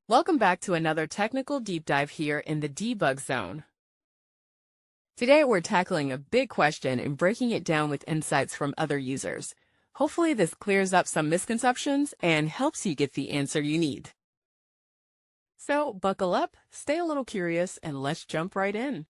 Welcome back to another technical deep dive here in the debug zone. Today we're tackling a big question and breaking it down with insights from other users. Hopefully this clears up some misconceptions and helps you get the answer you need. So buckle up, stay a little curious, and let's jump right in.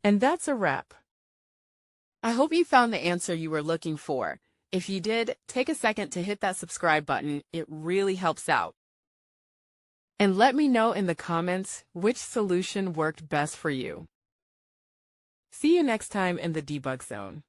And that's a wrap. I hope you found the answer you were looking for. If you did, take a second to hit that subscribe button. It really helps out. And let me know in the comments which solution worked best for you. See you next time in the debug zone.